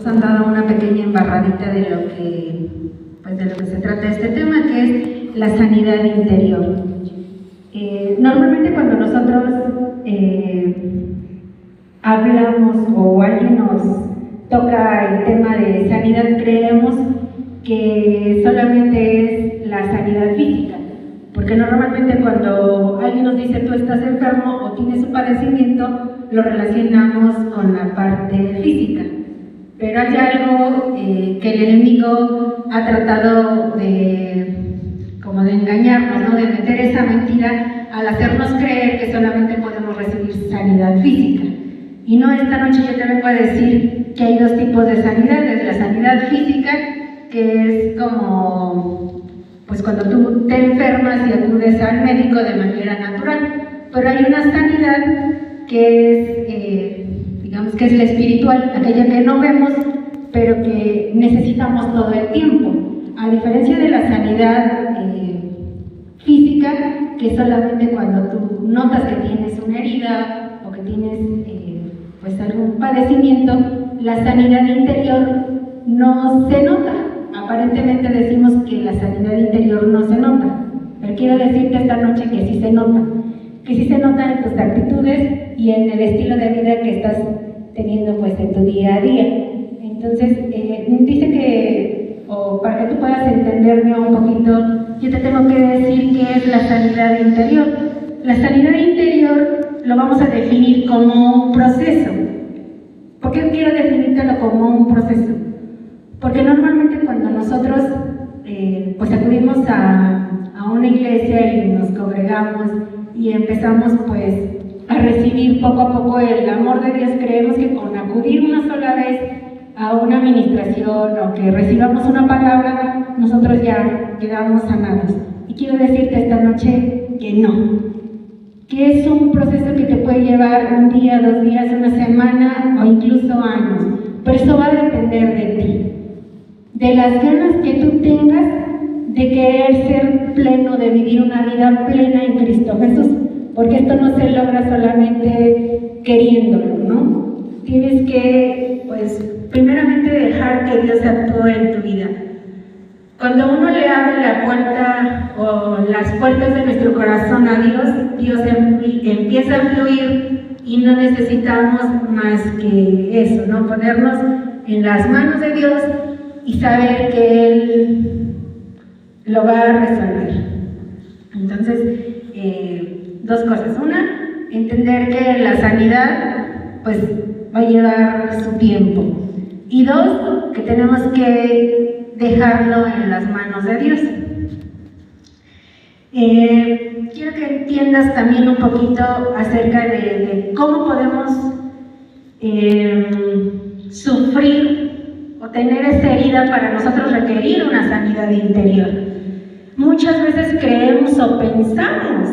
Nos han dado una pequeña embarradita de lo que se trata este tema, que es la sanidad interior. Normalmente cuando nosotros hablamos o alguien nos toca el tema de sanidad, creemos que solamente es la sanidad física, porque normalmente cuando alguien nos dice tú estás enfermo o tienes un padecimiento, lo relacionamos con la parte física. Pero hay algo que el enemigo ha tratado de engañarnos, ¿no? De meter esa mentira al hacernos creer que solamente podemos recibir sanidad física. Y no, esta noche yo te vengo a decir que hay dos tipos de sanidades: la sanidad física, que es como pues cuando tú te enfermas y acudes al médico de manera natural, pero hay una sanidad que es digamos que es la espiritual, aquella que no vemos pero que necesitamos todo el tiempo, a diferencia de la sanidad física, que solamente cuando tú notas que tienes una herida o que tienes pues algún padecimiento, la sanidad interior no se nota. Aparentemente decimos que la sanidad interior no se nota, pero quiero decirte esta noche que sí se nota, en tus actitudes y en el estilo de vida que estás teniendo pues en tu día a día. Entonces, dice que, o para que tú puedas entenderme un poquito, yo te tengo que decir qué es la sanidad interior. La sanidad interior lo vamos a definir como un proceso. ¿Por qué quiero definírtelo como un proceso? Porque normalmente cuando nosotros pues acudimos a una iglesia y nos congregamos y empezamos pues a recibir poco a poco el amor de Dios, creemos que con acudir una sola vez a una administración o que recibamos una palabra, nosotros ya quedamos sanados. Y quiero decirte esta noche que no, que es un proceso que te puede llevar un día, 2 días, una semana o incluso años, pero eso va a depender de ti, de las ganas que tú tengas de querer ser pleno, de vivir una vida plena en Cristo Jesús, porque esto no se logra solamente queriéndolo, ¿no? Tienes que, pues, primeramente dejar que Dios actúe en tu vida. Cuando uno le abre la puerta o las puertas de nuestro corazón a Dios, Dios empieza a fluir y no necesitamos más que eso, ¿no? Ponernos en las manos de Dios y saber que Él lo va a resolver. Entonces, 2 cosas. Una, entender que la sanidad pues va a llevar su tiempo. Y 2, que tenemos que dejarlo en las manos de Dios. Quiero que entiendas también un poquito acerca de cómo podemos sufrir o tener esa herida para nosotros requerir una sanidad interior. Muchas veces creemos o pensamos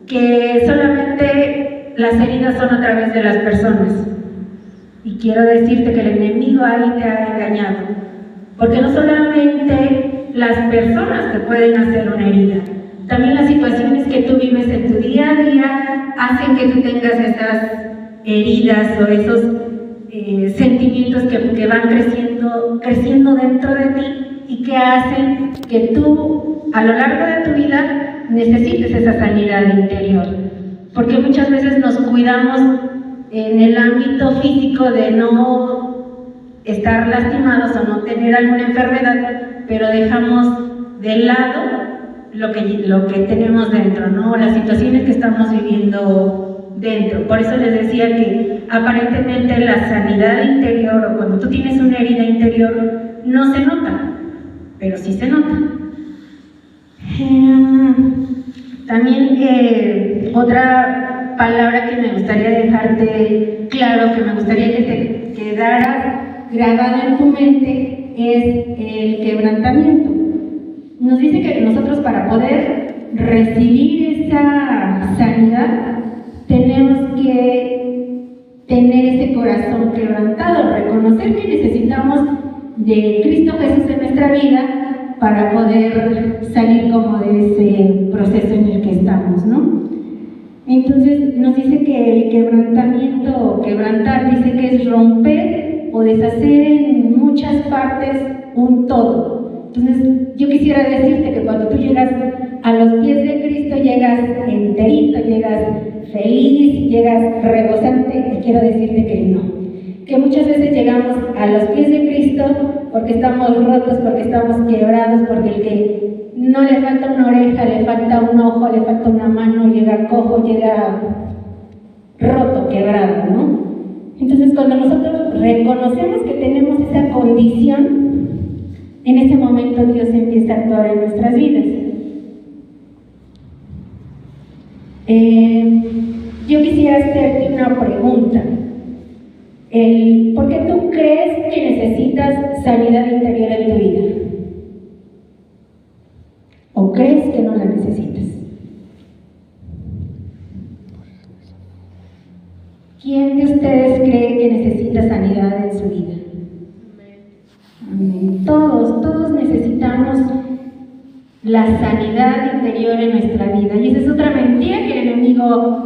que solamente las heridas son a través de las personas. Y quiero decirte que el enemigo ahí te ha engañado, porque no solamente las personas te pueden hacer una herida, también las situaciones que tú vives en tu día a día hacen que tú tengas esas heridas o esos sentimientos que van creciendo dentro de ti y que hacen que tú a lo largo de tu vida necesites esa sanidad interior, porque muchas veces nos cuidamos en el ámbito físico de no estar lastimados o no tener alguna enfermedad, pero dejamos de lado lo que tenemos dentro, ¿no? Las situaciones que estamos viviendo dentro. Por eso les decía que aparentemente la sanidad interior, o cuando tú tienes una herida interior, no se nota, pero sí se nota. También otra palabra que me gustaría dejarte claro, que me gustaría que te quedara grabada en tu mente, es el quebrantamiento. Nos dice que nosotros, para poder recibir esa sanidad, tenemos que tener ese corazón quebrantado, reconocer que necesitamos de Cristo Jesús en nuestra vida para poder salir como de ese proceso en el que estamos, ¿no? Entonces nos dice que el quebrantamiento o quebrantar, dice que es romper o deshacer en muchas partes un todo. Entonces, yo quisiera decirte que cuando tú llegas a los pies de Cristo, llegas enterito, llegas feliz, llegas rebosante, y quiero decirte que no. Que muchas veces llegamos a los pies de Cristo porque estamos rotos, porque estamos quebrados, porque el que no le falta una oreja, le falta un ojo, le falta una mano, llega cojo, llega roto, quebrado, ¿no? Entonces, cuando nosotros reconocemos que tenemos esa condición, en ese momento Dios empieza a actuar en nuestras vidas. Yo quisiera hacerte una pregunta. ¿Por qué tú crees que necesitas sanidad interior en tu vida? ¿O crees que no la necesitas? ¿Quién de ustedes cree que necesita sanidad en su vida? Amén. Todos necesitamos la sanidad interior en nuestra vida. Y esa es otra mentira que el enemigo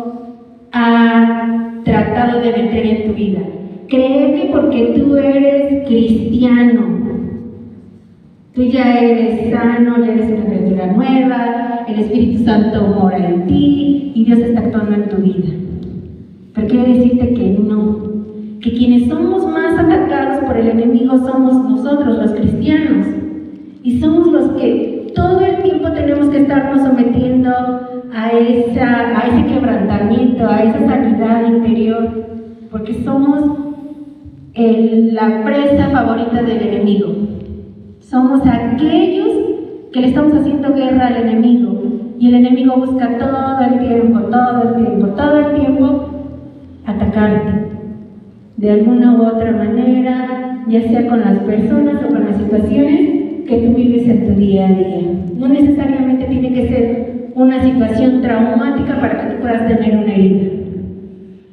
ha tratado de meter en tu vida. Creer que porque tú eres cristiano, tú ya eres sano, ya eres una criatura nueva, el Espíritu Santo mora en ti y Dios está actuando en tu vida. Pero quiero decirte que no, que quienes somos más atacados por el enemigo somos nosotros, los cristianos, y somos los que todo el tiempo tenemos que estarnos sometiendo a ese quebrantamiento, a esa sanidad interior, porque somos la presa favorita del enemigo. Somos aquellos que le estamos haciendo guerra al enemigo, y el enemigo busca todo el tiempo atacarte de alguna u otra manera, ya sea con las personas o con las situaciones que tú vives en tu día a día. No necesariamente tiene que ser una situación traumática para que tú puedas tener una herida.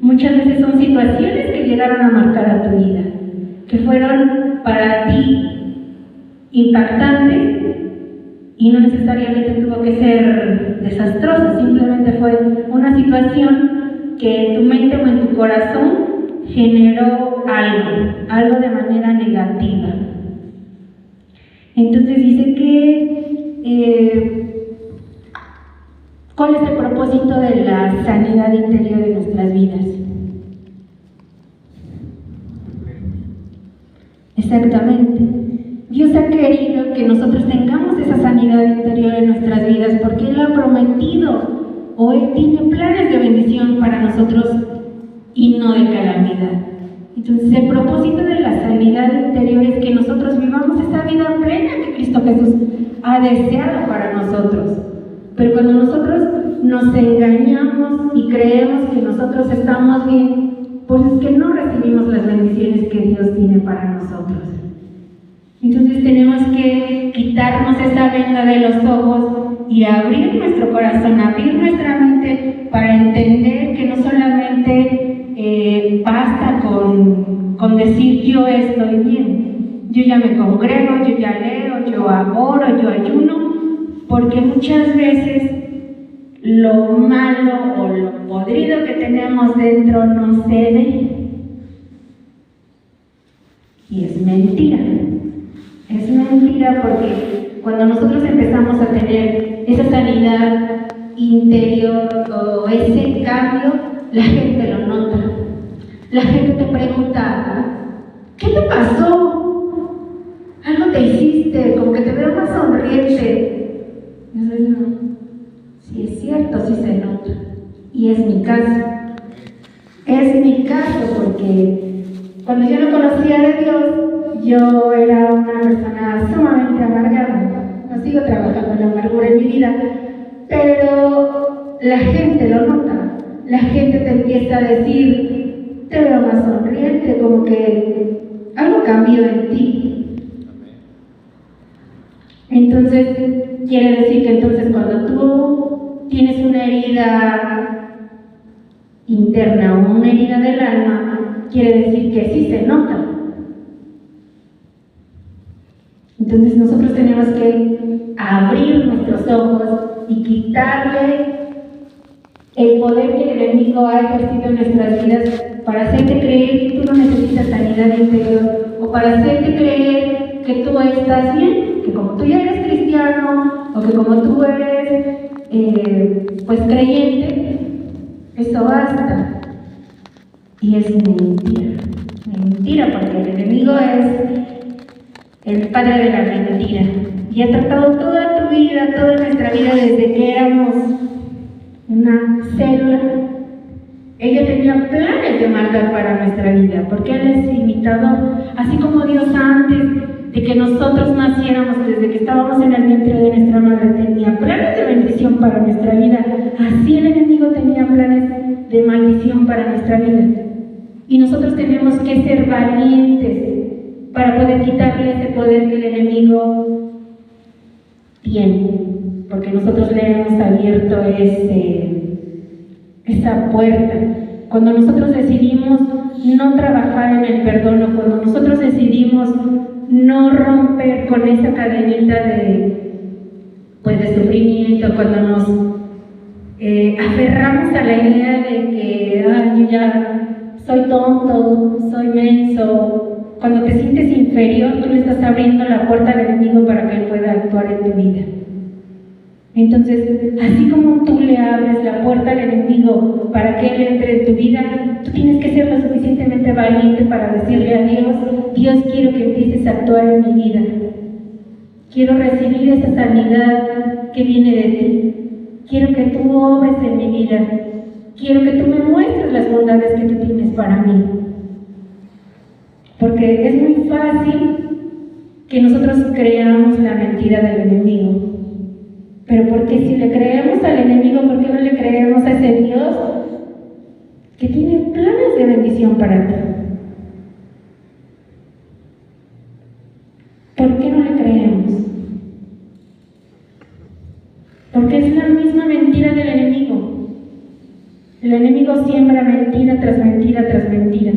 Muchas veces son situaciones que llegaron a marcar a tu vida, que fueron para ti impactantes y no necesariamente tuvo que ser desastroso, simplemente fue una situación que en tu mente o en tu corazón generó algo de manera negativa. Entonces dice que ¿cuál es el propósito de la sanidad interior de nuestras vidas? Exactamente. Dios ha querido que nosotros tengamos esa sanidad interior en nuestras vidas porque Él ha prometido o Él tiene planes de bendición para nosotros y no de calamidad. Entonces el propósito de la sanidad interior es que nosotros vivamos esa vida plena que Cristo Jesús ha deseado para nosotros. Pero cuando nosotros nos engañamos y creemos que nosotros estamos bien, pues es que no recibimos las bendiciones que Dios tiene para nosotros. Entonces tenemos que quitarnos esa venda de los ojos y abrir nuestro corazón, abrir nuestra mente para entender que no solamente basta con decir yo estoy bien, yo ya me congrego, yo ya leo, yo oro, yo ayuno, porque muchas veces lo malo o lo podrido que tenemos dentro no cede y es mentira. Es mentira porque cuando nosotros empezamos a tener esa sanidad interior o ese cambio, la gente lo nota. La gente te pregunta, ¿qué te pasó? Algo te hiciste, como que te veo más sonriente. Y yo digo, sí es cierto, sí se nota. Y es mi caso. Es mi caso porque cuando yo no conocía de Dios, yo era una persona sumamente amargada. No sigo trabajando en la amargura en mi vida, pero la gente lo nota. La gente te empieza a decir, te veo más sonriente, como que algo cambió en ti. Entonces, quiere decir que entonces cuando tú tienes una herida interna o una herida del alma, quiere decir que sí se nota. Entonces nosotros tenemos que abrir nuestros ojos y quitarle el poder que el enemigo ha ejercido en nuestras vidas para hacerte creer que tú no necesitas sanidad interior, o para hacerte creer que tú estás bien, que como tú ya eres cristiano, o que como tú eres pues creyente, eso basta. Y es mentira, porque el enemigo es el padre de la mentira y ha tratado toda tu vida, toda nuestra vida, desde que éramos una célula. Ella tenía planes de maldad para nuestra vida, porque Él es imitador, así como Dios antes de que nosotros naciéramos, desde que estábamos en el vientre de nuestra madre, tenía planes de bendición para nuestra vida. Así el enemigo tenía planes de maldición para nuestra vida. Y nosotros tenemos que ser valientes para poder quitarle ese poder que el enemigo tiene, porque nosotros le hemos abierto esa puerta. Cuando nosotros decidimos no trabajar en el perdón, o cuando nosotros decidimos no romper con esa cadenita de sufrimiento, cuando nos aferramos a la idea de que yo ya soy tonto, soy menso, cuando te sientes inferior, tú le estás abriendo la puerta al enemigo para que él pueda actuar en tu vida. Entonces, así como tú le abres la puerta al enemigo para que él entre en tu vida, tú tienes que ser lo suficientemente valiente para decirle a Dios: Dios, quiero que empieces a actuar en mi vida. Quiero recibir esa sanidad que viene de ti. Quiero que tú obres en mi vida. Quiero que tú me muestres las bondades que tú tienes para mí. Porque es muy fácil que nosotros creamos la mentira del enemigo. Pero porque si le creemos al enemigo, ¿por qué no le creemos a ese Dios que tiene planes de bendición para ti? ¿Por qué no le creemos? Porque es la misma mentira del enemigo. El enemigo siembra mentira tras mentira tras mentira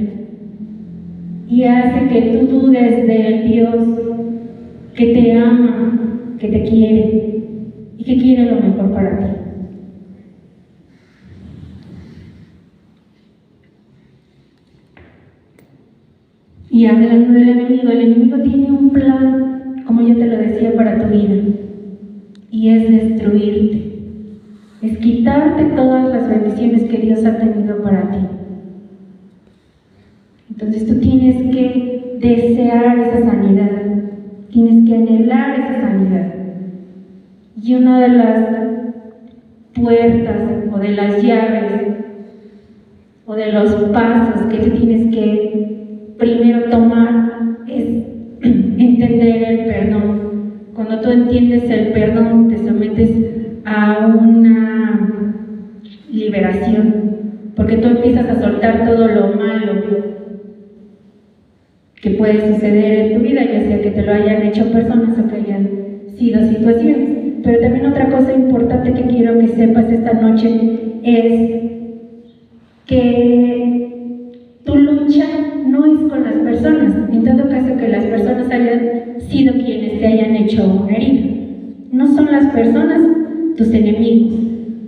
y hace que tú dudes del Dios que te ama, que te quiere y que quiere lo mejor para ti. Y hablando del enemigo, el enemigo tiene un plan, como yo te lo decía, para tu vida, y es destruirte, es quitarte todas las bendiciones que Dios ha tenido para ti. Entonces tú tienes que desear esa sanidad, tienes que anhelar esa sanidad. Y una de las puertas o de las llaves o de los pasos que tú tienes que primero tomar es entender el perdón. Cuando tú entiendes el perdón, te sometes a una liberación, porque tú empiezas a soltar todo lo malo que puede suceder en tu vida, ya sea que te lo hayan hecho personas o que hayan sido situaciones. Pero también otra cosa importante que quiero que sepas esta noche es que tu lucha no es con las personas, en todo caso que las personas hayan sido quienes te hayan hecho una herida. No son las personas tus enemigos,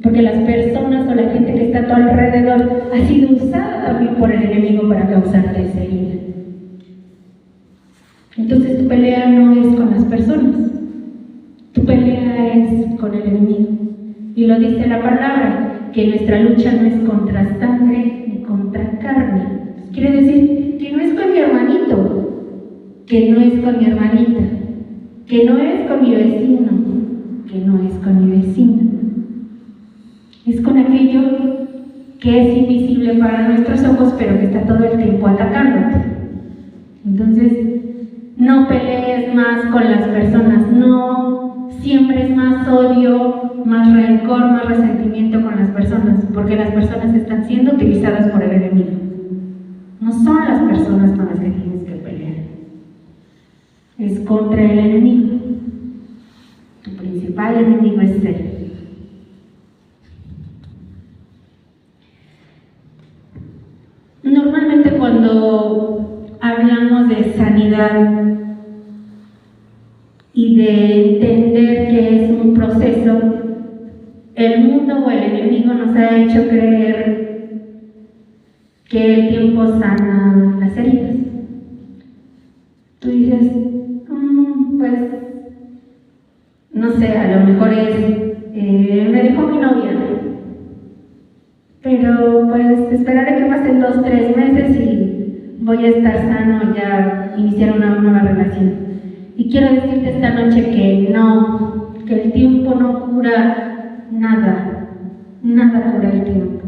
porque las personas o la gente que está a tu alrededor ha sido usada también por el enemigo para causarte esa herida. Entonces tu pelea no es con las personas, tu pelea es con el enemigo. Y lo dice la palabra, que nuestra lucha no es contra sangre ni contra carne. Quiere decir que no es con mi hermanito, que no es con mi hermanita, que no es con mi vecino, que no es con mi vecina. Es con aquello que es invisible para nuestros ojos, pero que está todo el tiempo atacándote. Entonces, no pelees más con las personas, no siembres más odio, más rencor, más resentimiento con las personas, porque las personas están siendo utilizadas por el enemigo. No son las personas con las que tienes que pelear, es contra el enemigo. Tu principal enemigo es él. Normalmente cuando hablamos de sanidad y de entender que es un proceso, el mundo o el enemigo nos ha hecho creer que el tiempo sana las heridas. Tú dices, pues, no sé, a lo mejor me dejó mi novia, pero pues esperaré que pasen 2-3 meses y voy a estar sano, ya iniciar una nueva relación. Y quiero decirte esta noche que no, que el tiempo no cura nada, nada cura el tiempo.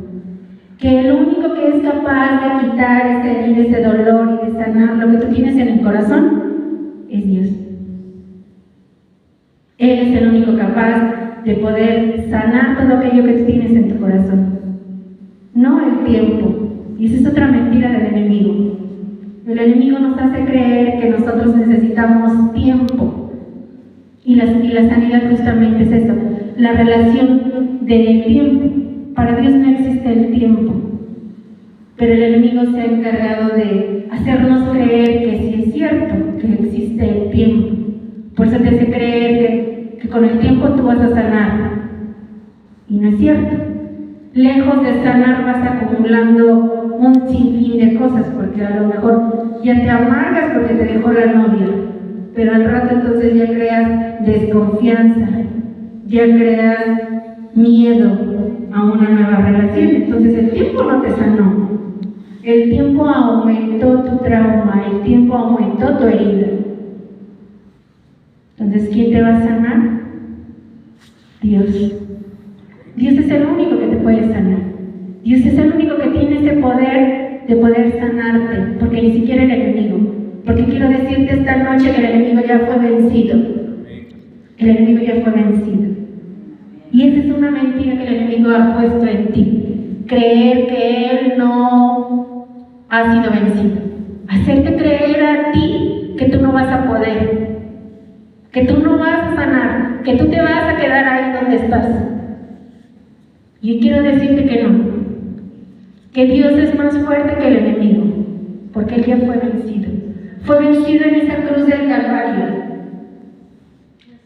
Que lo único que es capaz de quitar esa herida, ese dolor y de sanar lo que tú tienes en el corazón es Dios. Él es el único capaz de poder sanar todo aquello que tú tienes en tu corazón, no el tiempo. Y esa es otra mentira del enemigo. El enemigo nos hace creer que nosotros necesitamos tiempo. Y la sanidad justamente es eso, la relación del tiempo. Para Dios no existe el tiempo, pero el enemigo se ha encargado de hacernos creer que sí es cierto, que existe el tiempo. Por eso te hace creer que con el tiempo tú vas a sanar. Y no es cierto. Lejos de sanar vas acumulando un sinfín de cosas, porque a lo mejor ya te amargas porque te dejó la novia, pero al rato entonces ya creas desconfianza, ya creas miedo a una nueva relación. Entonces el tiempo no te sanó, el tiempo aumentó tu trauma, el tiempo aumentó tu herida. Entonces, ¿quién te va a sanar? Dios. Dios es el único que te puede sanar. Dios es el único que tiene ese poder de poder sanarte, porque ni siquiera el enemigo. Porque quiero decirte esta noche que el enemigo ya fue vencido. El enemigo ya fue vencido. Y esa es una mentira que el enemigo ha puesto en ti. Creer que él no ha sido vencido. Hacerte creer a ti que tú no vas a poder, que tú no vas a sanar, que tú te vas a quedar ahí donde estás. Y quiero decirte que no, que Dios es más fuerte que el enemigo, porque él ya fue vencido. Fue vencido en esa cruz del Calvario.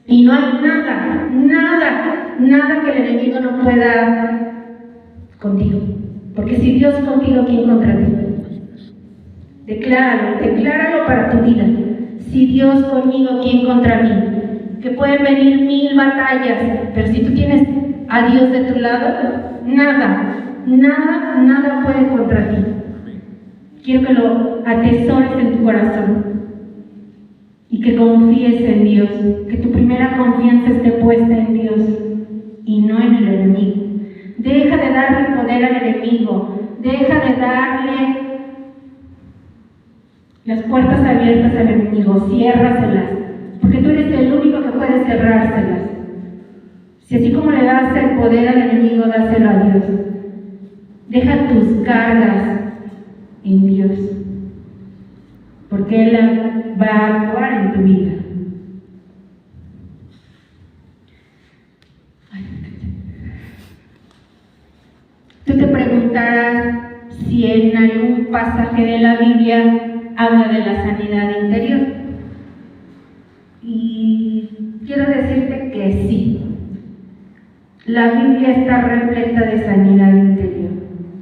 Y no hay nada que el enemigo no pueda contigo. Porque si Dios contigo, ¿quién contra ti? Decláralo para tu vida. Si Dios conmigo, ¿quién contra mí? Que pueden venir 1000 batallas, pero si tú tienes a Dios de tu lado, nada puede contra ti. Quiero que lo atesores en tu corazón y que confíes en Dios, que tu primera confianza esté puesta en Dios y no en el enemigo. Deja de darle poder al enemigo, deja de darle las puertas abiertas al enemigo, ciérraselas, porque tú eres el único que puede cerrárselas. Si así como le das el poder al enemigo, dáselo a Dios. Deja tus cargas en Dios, porque Él va a actuar en tu vida. Tú te preguntarás si en algún pasaje de la Biblia habla de la sanidad interior. Y quiero decirte que sí. La Biblia está repleta de sanidad interior.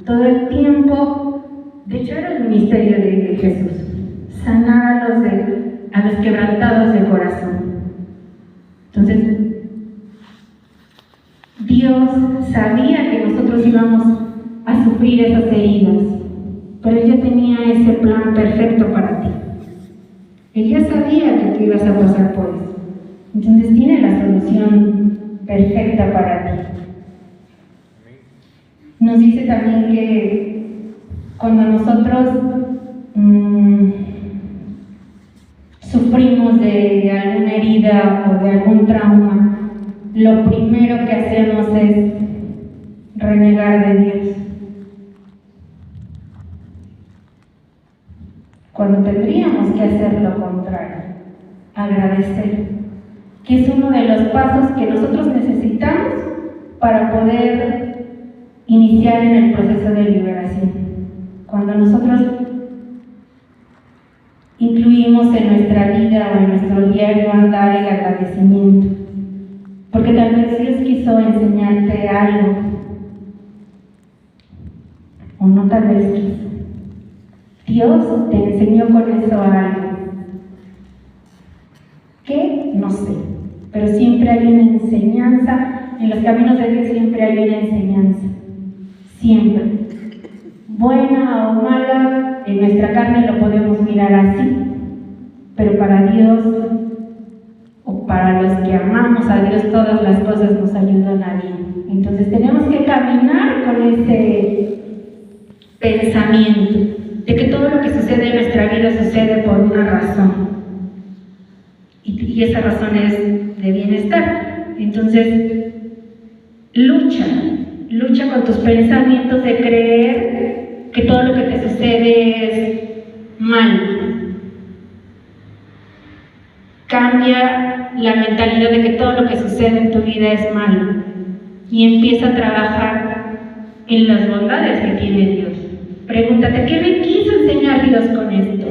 Todo el tiempo, de hecho era el ministerio de Jesús, sanar a los quebrantados de corazón. Entonces, Dios sabía que nosotros íbamos a sufrir esas heridas, pero Él ya tenía ese plan perfecto para ti. Él ya sabía que tú ibas a pasar por eso. Entonces tiene la solución perfecta para ti. Nos dice también que cuando nosotros sufrimos de alguna herida o de algún trauma, lo primero que hacemos es renegar de Dios, cuando tendríamos que hacer lo contrario, agradecer, que es uno de los pasos que nosotros necesitamos para poder iniciar en el proceso de liberación. Cuando nosotros incluimos en nuestra vida o en nuestro diario andar el agradecimiento, porque tal vez Dios quiso enseñarte algo, o no tal vez quiso, Dios te enseñó con eso algo. ¿Qué? No sé. Pero siempre hay una enseñanza. En los caminos de Dios siempre hay una enseñanza. Siempre. Buena o mala, en nuestra carne lo podemos mirar así. Pero para Dios, o para los que amamos a Dios, todas las cosas nos ayudan a bien. Entonces tenemos que caminar con ese pensamiento de que todo lo que sucede en nuestra vida sucede por una razón. Y esa razón es de bienestar. Entonces, lucha con tus pensamientos de creer que todo lo que te sucede es mal. Cambia la mentalidad de que todo lo que sucede en tu vida es malo y empieza a trabajar en las bondades que tiene Dios. Pregúntate, ¿qué me quiso enseñar Dios con esto?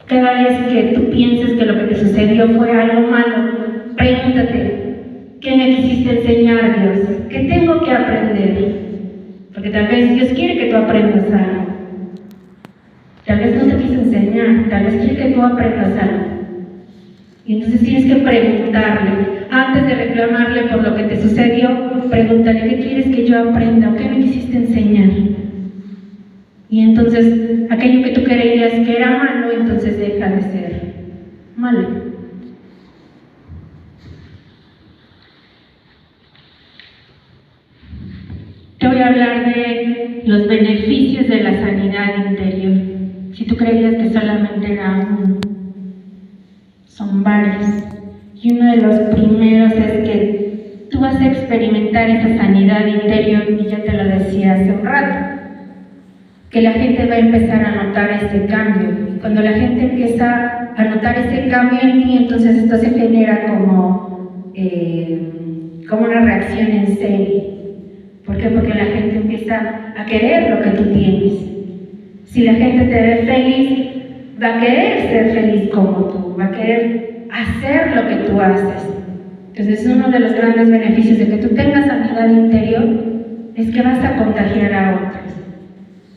Cada vez que tú pienses que lo que te sucedió fue algo malo, pregúntate, ¿qué me quisiste enseñar, Dios? ¿Qué tengo que aprender? Porque tal vez Dios quiere que tú aprendas algo. Tal vez no te quiso enseñar, tal vez quiere que tú aprendas algo. Y entonces tienes que preguntarle, antes de reclamarle por lo que te sucedió, pregúntale, ¿qué quieres que yo aprenda o qué me quisiste enseñar? Y entonces, aquello que tú creías que era malo, entonces deja de ser malo. Te voy a hablar de los beneficios de la sanidad interior. Si tú creías que solamente era uno, son varios. Y uno de los primeros es que tú vas a experimentar esa sanidad interior, y ya te lo decía hace un rato, que la gente va a empezar a notar ese cambio. Y cuando la gente empieza a notar ese cambio en ti, entonces esto se genera como una reacción en serie. ¿Por qué? Porque la gente empieza a querer lo que tú tienes. Si la gente te ve feliz, va a querer ser feliz como tú, va a querer hacer lo que tú haces. Entonces, uno de los grandes beneficios de que tú tengas sanidad interior es que vas a contagiar a otros,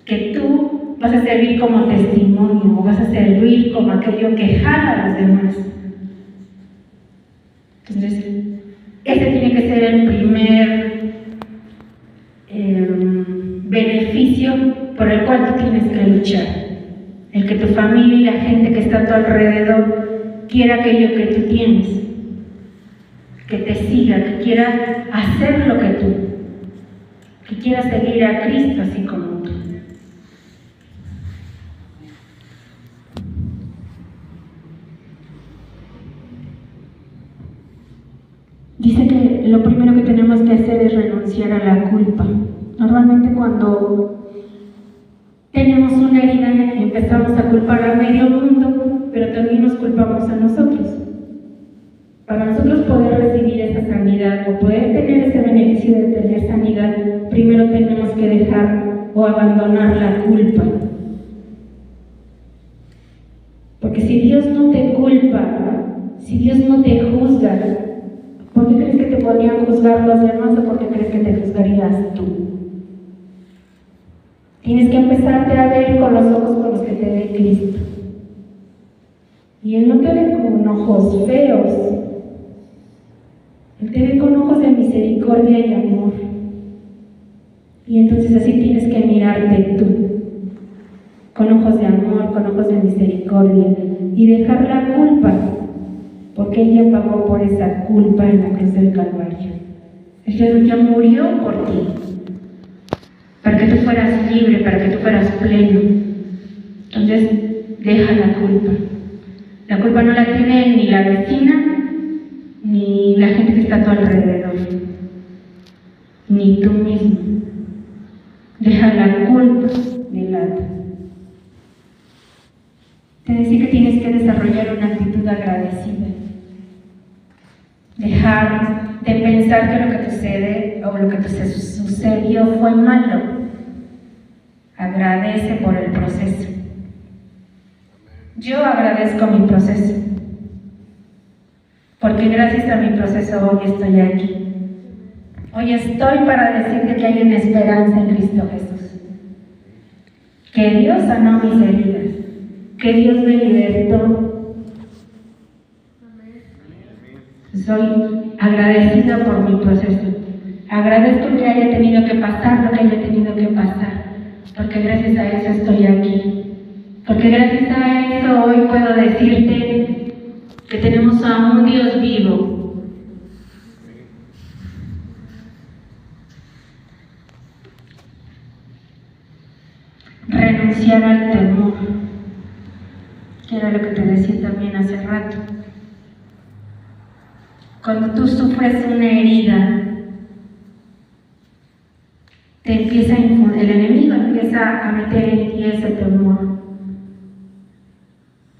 que tú vas a servir como testimonio, o vas a servir como aquello que jala a los demás. Entonces, ese tiene que ser el primer beneficio por el cual tú tienes que luchar. El que tu familia y la gente que está a tu alrededor quiera aquello que tú tienes, que te siga, que quiera hacer lo que tú, que quiera seguir a Cristo así como tú. Dice que lo primero que tenemos que hacer es renunciar a la culpa. Normalmente cuando tenemos una herida empezamos a culpar a medio mundo, pero también nos culpamos a nosotros. Para nosotros poder recibir esa sanidad o poder tener ese beneficio de tener sanidad, primero tenemos que dejar o abandonar la culpa. Porque si Dios no te culpa, si Dios no te juzga, ¿por qué crees que te podrían juzgar los demás o por qué crees que te juzgarías tú? Tienes que empezarte a ver con los ojos con los que te ve Cristo. Y Él no te ve con ojos feos. Él te ve con ojos de misericordia y amor. Y entonces así tienes que mirarte tú, con ojos de amor, con ojos de misericordia, y dejar la culpa, porque Él ya pagó por esa culpa en la cruz del Calvario. Él ya murió por ti, para que tú fueras libre, para que tú fueras pleno. Entonces, deja la culpa. La culpa no la tiene ni la vecina, ni la gente que está a tu alrededor, ni tú mismo. Deja la culpa de lado. Te decía que tienes que desarrollar una actitud agradecida. Dejar de pensar que lo que te sucede o lo que te sucedió fue malo. Agradece por el proceso. Yo agradezco mi proceso, porque gracias a mi proceso hoy estoy aquí. Hoy estoy para decirte que hay una esperanza en Cristo Jesús. que Dios sanó mis heridas, que Dios me libertó. Soy agradecida por mi proceso. Agradezco que haya tenido que pasar lo que haya tenido que pasar, porque gracias a eso estoy aquí. Porque gracias a eso hoy puedo decirte que tenemos a un Dios vivo. Renunciar al temor, que era lo que te decía también hace rato. Cuando tú sufres una herida, el enemigo empieza a meter en ti ese temor.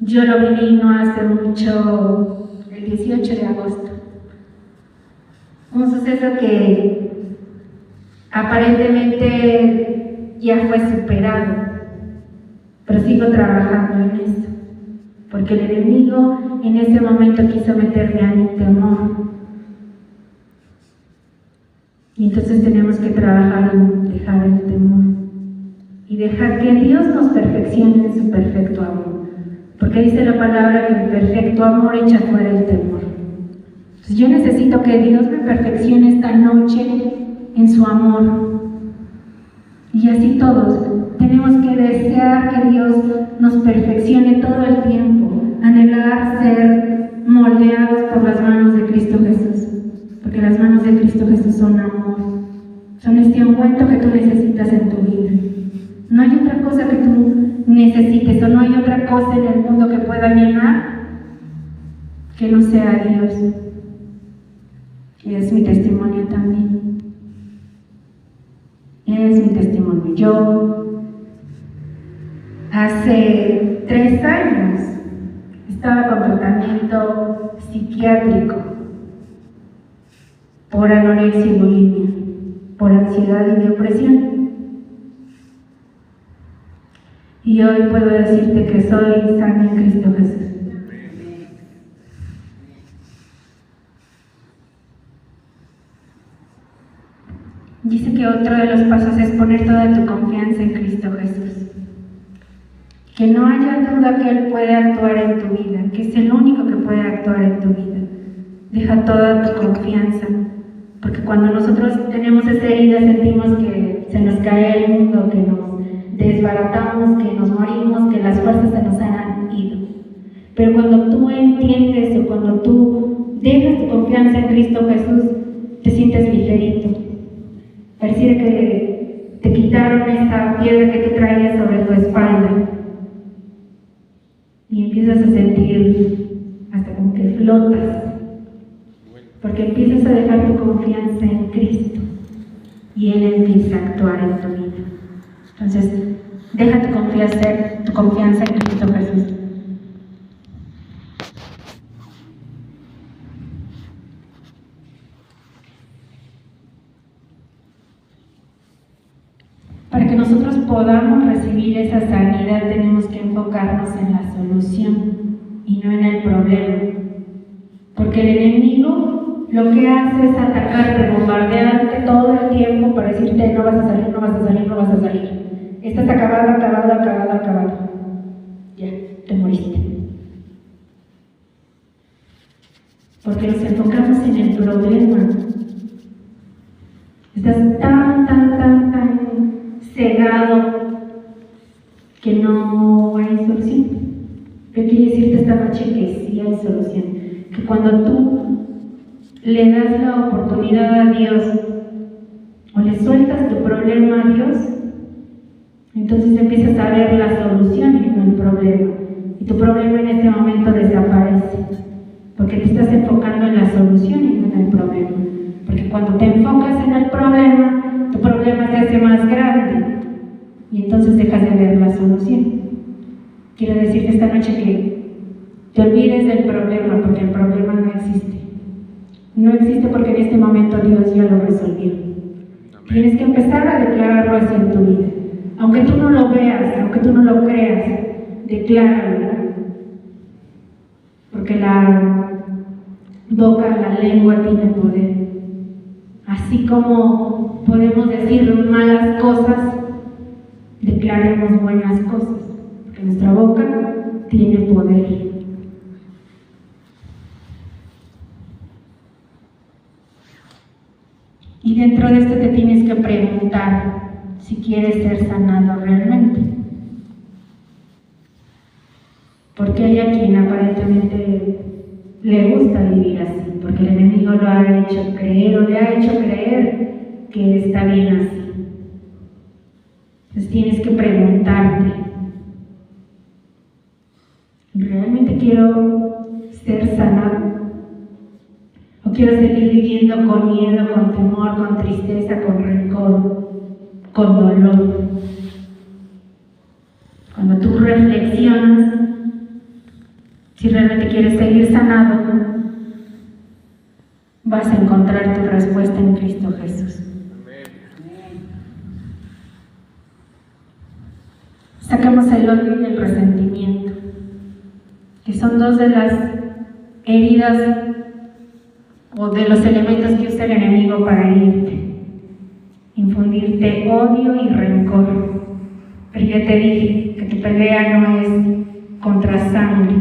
Yo lo viví no hace mucho, el 18 de agosto. Un suceso que aparentemente ya fue superado, pero sigo trabajando en eso, porque el enemigo en ese momento quiso meterme a mi temor. Y entonces tenemos que trabajar en dejar el temor y dejar que Dios nos perfeccione en su perfecto amor, porque dice la palabra que el perfecto amor echa fuera el temor. Entonces yo necesito que Dios me perfeccione esta noche en su amor, y así todos tenemos que desear que Dios nos perfeccione todo el tiempo, anhelar ser moldeados por las manos de Cristo Jesús, porque las manos de Cristo Jesús son amor, son este ungüento que tú necesitas en tu vida. No hay otra cosa que tú necesites, o no hay otra cosa en el mundo que pueda llenar que no sea Dios. Y es mi testimonio también. Es mi testimonio. Yo hace 3 años estaba con tratamiento psiquiátrico por anorexia y bulimia, por ansiedad y depresión. Y hoy puedo decirte que soy sana en Cristo Jesús. Dice que otro de los pasos es poner toda tu confianza en Cristo Jesús. Que no haya duda que Él puede actuar en tu vida, que es el único que puede actuar en tu vida. Deja toda tu confianza, porque cuando nosotros tenemos esa herida sentimos que se nos cae el mundo, que nos desbaratamos, que nos morimos, que las fuerzas se nos han ido. Pero cuando tú entiendes o cuando tú dejas tu confianza en Cristo Jesús, te sientes ligerito. Pareciera que te quitaron esa piedra que tú traías sobre tu espalda y empiezas a sentir hasta como que flotas, porque empiezas a dejar tu confianza en Cristo y Él empieza a actuar en tu vida. Entonces, deja tu confianza en Cristo Jesús. Para que nosotros podamos recibir esa sanidad tenemos que enfocarnos en la solución y no en el problema, porque el enemigo lo que hace es atacarte, bombardearte todo el tiempo para decirte no vas a salir, no vas a salir, no vas a salir, estás acabado, ya, te moriste, porque nos enfocamos en el problema. Estás tan cegado que no hay solución. Yo quiero decirte esta noche que sí hay solución, que cuando tú le das la oportunidad a Dios o le sueltas tu problema a Dios, entonces empiezas a ver la solución y no el problema, y tu problema en ese momento desaparece, porque te estás enfocando en la solución y no en el problema. Porque cuando te enfocas en el problema, tu problema se hace más grande y entonces dejas de ver la solución. Quiero decirte esta noche que te olvides del problema, porque el problema no existe. No existe porque en este momento Dios ya lo resolvió. Tienes que empezar a declararlo así en tu vida. Aunque tú no lo veas, aunque tú no lo creas, decláralo. Porque la boca, la lengua tiene poder. Así como podemos decir malas cosas de declaremos buenas cosas, porque nuestra boca tiene poder. Y dentro de esto te tienes que preguntar si quieres ser sanado realmente. Porque hay a quien aparentemente le gusta vivir así, porque el enemigo lo ha hecho creer o le ha hecho creer que está bien así. Entonces tienes que preguntarte, ¿realmente quiero ser sanado? ¿O quiero seguir viviendo con miedo, con temor, con tristeza, con rencor, con dolor? Cuando tú reflexionas, si realmente quieres seguir sanado, vas a encontrar tu respuesta en Cristo Jesús. Sacamos el odio y el resentimiento, que son dos de las heridas o de los elementos que usa el enemigo para herirte, infundirte odio y rencor. Pero ya te dije que tu pelea no es contra sangre,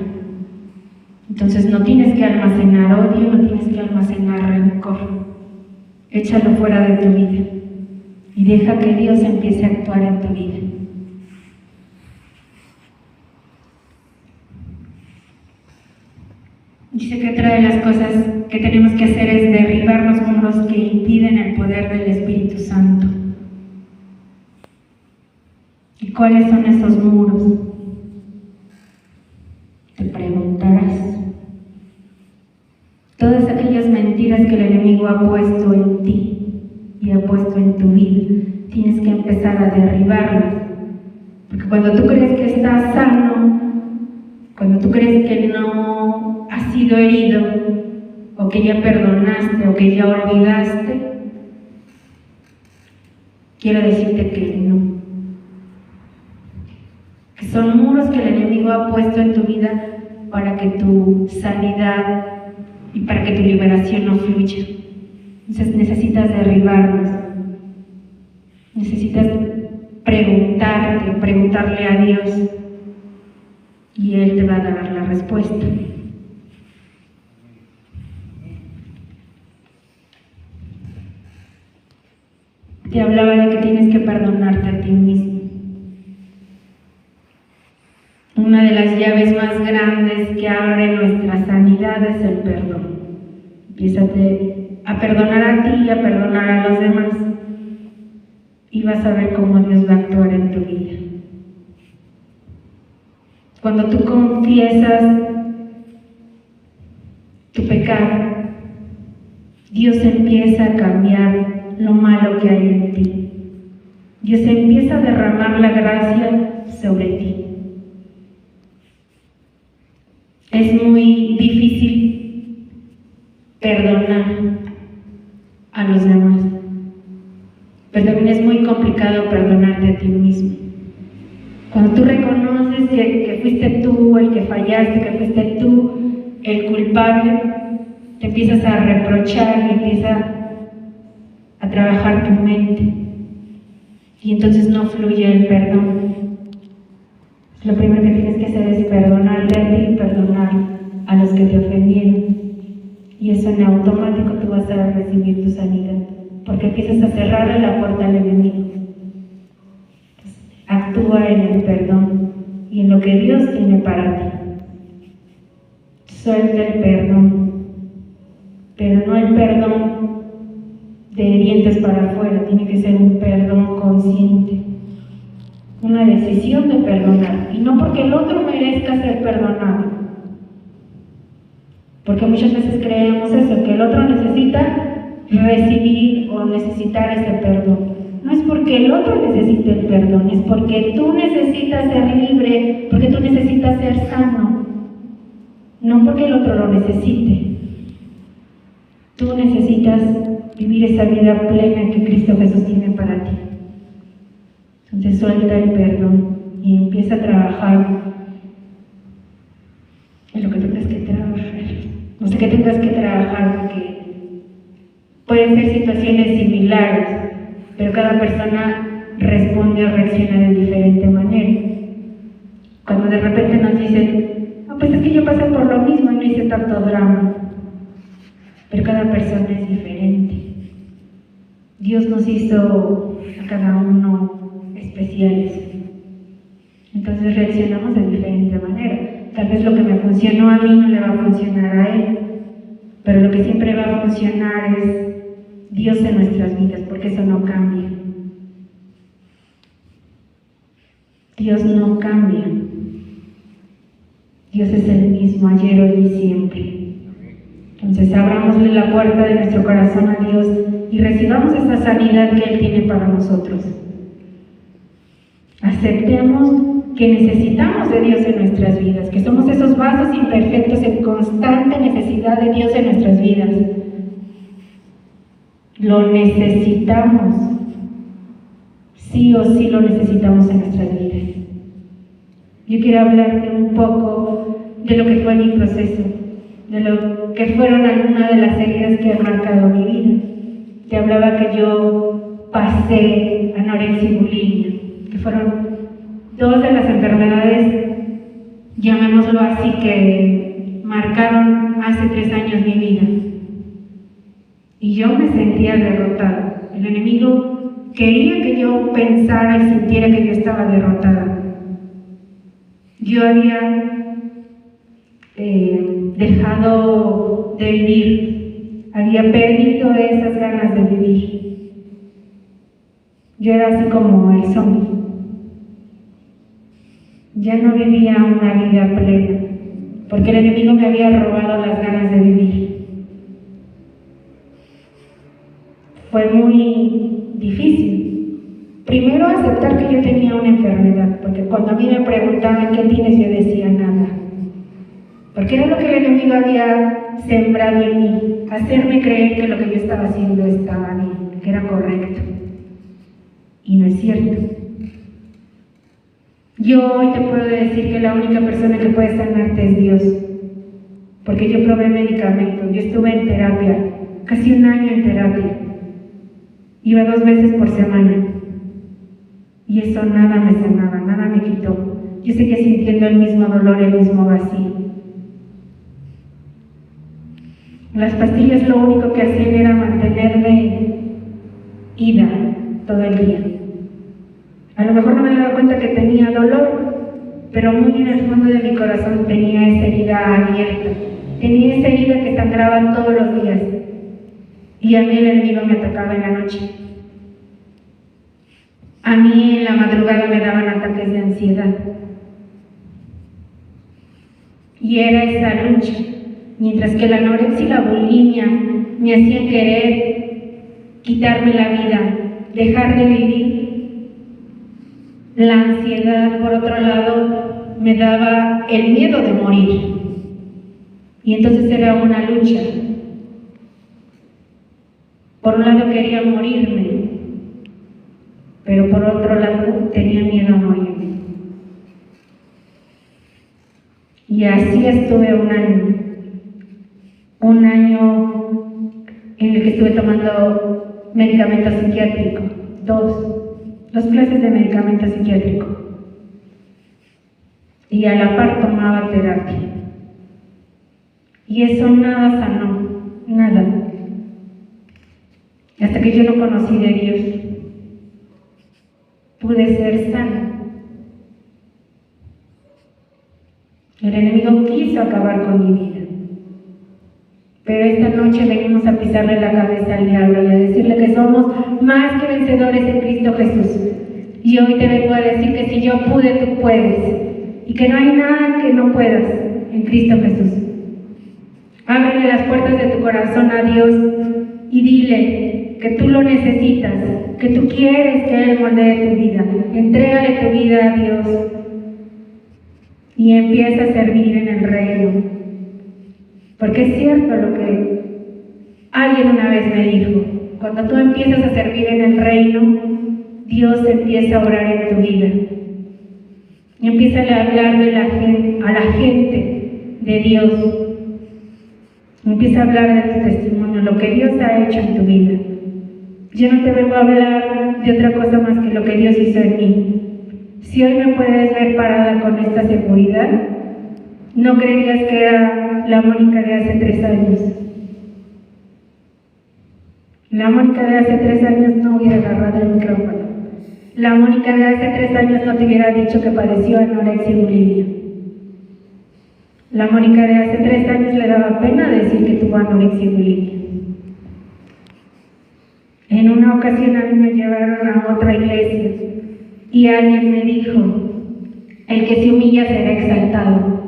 entonces no tienes que almacenar odio, no tienes que almacenar rencor. Échalo fuera de tu vida y deja que Dios empiece a actuar en tu vida. Dice que otra de las cosas que tenemos que hacer es derribar los muros que impiden el poder del Espíritu Santo. ¿Y cuáles son esos muros? Te preguntarás. Todas aquellas mentiras que el enemigo ha puesto en ti y ha puesto en tu vida, tienes que empezar a derribarlas. Porque cuando tú crees que estás sano, cuando tú crees que no has sido herido, o que ya perdonaste, o que ya olvidaste, quiero decirte que no. Que son muros que el enemigo ha puesto en tu vida para que tu sanidad y para que tu liberación no fluya. Entonces necesitas derribarlos. Necesitas preguntarle a Dios, y Él te va a dar la respuesta. Te hablaba de que tienes que perdonarte a ti mismo. Una de las llaves más grandes que abre nuestra sanidad es el perdón. Empiézate a perdonar a ti y a perdonar a los demás, y vas a ver cómo Dios va a actuar en tu vida. Cuando tú confiesas tu pecado, Dios empieza a cambiar lo malo que hay en ti. Dios empieza a derramar la gracia sobre ti. Es muy difícil perdonar a los demás, pero también es muy complicado perdonarte a ti mismo. Cuando tú reconoces que fuiste tú el que fallaste, que fuiste tú el culpable, te empiezas a reprochar y empieza a trabajar tu mente, y entonces no fluye el perdón. Lo primero que tienes que hacer es perdonarte a ti y perdonar a los que te ofendieron, y eso en automático tú vas a recibir tu sanidad, porque empiezas a cerrarle la puerta al enemigo. Actúa en el perdón y en lo que Dios tiene para ti. Suelta el perdón, pero no el perdón de dientes para afuera, tiene que ser un perdón consciente, una decisión de perdonar, y no porque el otro merezca ser perdonado, porque muchas veces creemos eso, que el otro necesita recibir o necesitar ese perdón. No es porque el otro necesite el perdón, es porque tú necesitas ser libre, porque tú necesitas ser sano, no porque el otro lo necesite. Tú necesitas vivir esa vida plena que Cristo Jesús tiene para ti. Entonces suelta el perdón y empieza a trabajar en lo que tengas que trabajar. No sé qué tengas que trabajar, porque pueden ser situaciones similares, pero cada persona responde o reacciona de diferente manera. Cuando de repente nos dicen, pues es que yo pasé por lo mismo y no hice tanto drama. Pero cada persona es diferente. Dios nos hizo a cada uno especiales. Entonces reaccionamos de diferente manera. Tal vez lo que me funcionó a mí no le va a funcionar a él, pero lo que siempre va a funcionar es Dios en nuestras vidas, porque eso no cambia. Dios no cambia. Dios es el mismo ayer, hoy y siempre. Entonces abramosle la puerta de nuestro corazón a Dios y recibamos esa sanidad que Él tiene para nosotros. Aceptemos que necesitamos de Dios en nuestras vidas, que somos esos vasos imperfectos en constante necesidad de Dios en nuestras vidas. Lo necesitamos. Sí o sí lo necesitamos en nuestras vidas. Yo quiero hablarte un poco de lo que fue mi proceso, de lo que fueron algunas de las heridas que han marcado mi vida. Te hablaba que yo pasé anorexia y bulimia, que fueron dos de las enfermedades, llamémoslo así, que marcaron hace 3 años mi vida. Y yo me sentía derrotada. El enemigo quería que yo pensara y sintiera que yo estaba derrotada. Yo había dejado de vivir, había perdido esas ganas de vivir. Yo era así como el zombie. Ya no vivía una vida plena, porque el enemigo me había robado las ganas de vivir. Fue muy difícil. Primero aceptar que yo tenía una enfermedad, porque cuando a mí me preguntaban ¿qué tienes? Yo decía nada. Porque era lo que el enemigo había sembrado en mí, hacerme creer que lo que yo estaba haciendo estaba bien, que era correcto. Y no es cierto. Yo hoy te puedo decir que la única persona que puede sanarte es Dios, porque yo probé medicamentos, yo estuve en terapia, casi 1 año en terapia, iba 2 veces por semana, y eso nada me sanaba, nada me quitó. Yo seguía sintiendo el mismo dolor, el mismo vacío. Las pastillas lo único que hacían era mantenerme ida todo el día. A lo mejor no me daba cuenta que tenía dolor, pero muy en el fondo de mi corazón tenía esa herida abierta. Tenía esa herida que sangraba todos los días. Y a mí el enemigo me atacaba en la noche. A mí en la madrugada me daban ataques de ansiedad. Y era esa lucha. Mientras que la anorexia y la bulimia me hacían querer quitarme la vida, dejar de vivir, la ansiedad, por otro lado, me daba el miedo de morir. Y entonces era una lucha. Por un lado quería morirme, pero por otro lado tenía miedo a morirme. Y así estuve 1 año. 1 año en el que estuve tomando medicamento psiquiátrico, 2 clases de medicamento psiquiátrico. Y a la par tomaba terapia. Y eso nada sanó, nada. Hasta que yo no conocí de Dios, pude ser sana. El enemigo quiso acabar con mi vida. Pero esta noche venimos a pisarle la cabeza al diablo y a decirle que somos más que vencedores en Cristo Jesús. Y hoy te vengo a decir que si yo pude, tú puedes. Y que no hay nada que no puedas en Cristo Jesús. Ábrele las puertas de tu corazón a Dios y dile que tú lo necesitas, que tú quieres que Él moldee tu vida. Entrégale tu vida a Dios y empieza a servir en el reino. Porque es cierto lo que alguien una vez me dijo, cuando tú empiezas a servir en el reino, Dios empieza a orar en tu vida. Y empieza a hablar a la gente de Dios. Empieza a hablar de tu testimonio, lo que Dios ha hecho en tu vida. Yo no te vengo a hablar de otra cosa más que lo que Dios hizo en mí. Si hoy me puedes ver parada con esta seguridad, no creerías que era la Mónica de hace 3 años. La Mónica de hace 3 años no hubiera agarrado el micrófono. La Mónica de hace 3 años no te hubiera dicho que padeció anorexia y bulimia. La Mónica de hace 3 años le daba pena decir que tuvo anorexia y bulimia. En una ocasión a mí me llevaron a otra iglesia y alguien me dijo: el que se humilla será exaltado.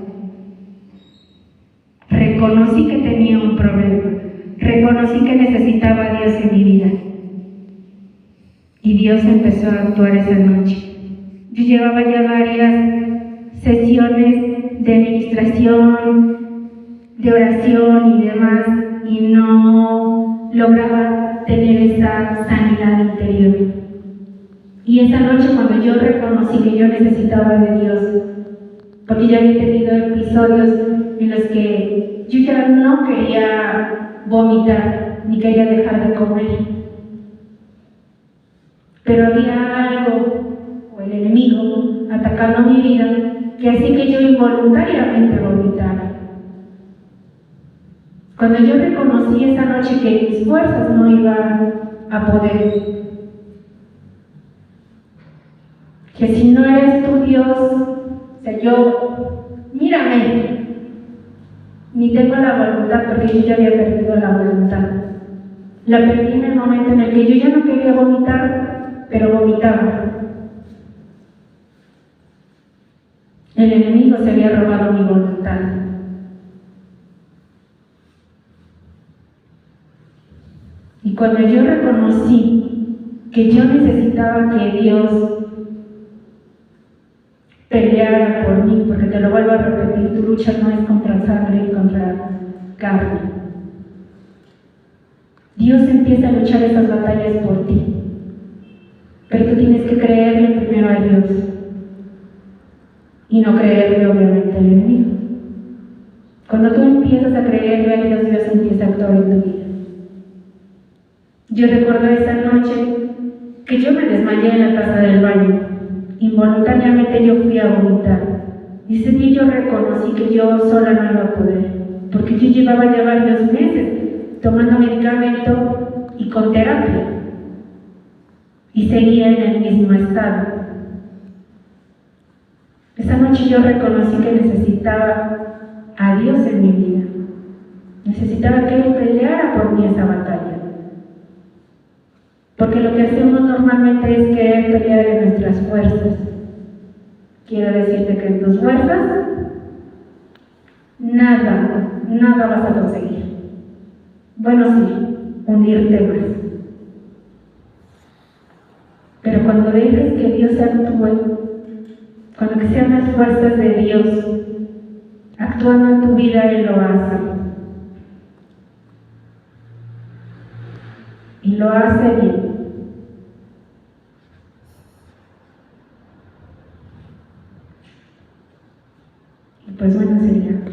Reconocí que tenía un problema, reconocí que necesitaba a Dios en mi vida. Y Dios empezó a actuar esa noche. Yo llevaba ya varias sesiones de administración, de oración y demás, y no lograba tener esa sanidad interior. Y esa noche, cuando yo reconocí que yo necesitaba de Dios, porque yo había tenido episodios en los que yo ya no quería vomitar, ni quería dejar de comer, pero había algo, o el enemigo, atacando mi vida, que hacía que yo involuntariamente vomitara. Cuando yo reconocí esa noche que mis fuerzas no iban a poder, que si no eres tú Dios, o sea, yo, mírame, ni tengo la voluntad, porque yo ya había perdido la voluntad. La perdí en el momento en el que yo ya no quería vomitar, pero vomitaba. El enemigo se había robado mi voluntad. Y cuando yo reconocí que yo necesitaba que Dios peleara por mí, porque te lo vuelvo a repetir, tu lucha no es contra sangre y contra carne. Dios empieza a luchar esas batallas por ti, pero tú tienes que creerle primero a Dios y no creerle obviamente al enemigo. Cuando tú empiezas a creerle a Dios, Dios empieza a actuar en tu vida. Yo recuerdo esa noche que yo me desmayé en la taza del baño. Involuntariamente yo fui a vomitar. Y ese día yo reconocí que yo sola no iba a poder, porque yo llevaba ya varios meses tomando medicamento y con terapia, y seguía en el mismo estado. Esa noche yo reconocí que necesitaba a Dios en mi vida. Necesitaba que Él peleara por mí esa batalla. Porque lo que hacemos normalmente es querer pelear en nuestras fuerzas. Quiero decirte que en tus fuerzas nada vas a conseguir. Bueno, sí, hundirte más. Pero cuando dejes que Dios actúe, cuando que sean las fuerzas de Dios actuando en tu vida, Él lo hace. Y lo hace bien. Y pues bueno, sería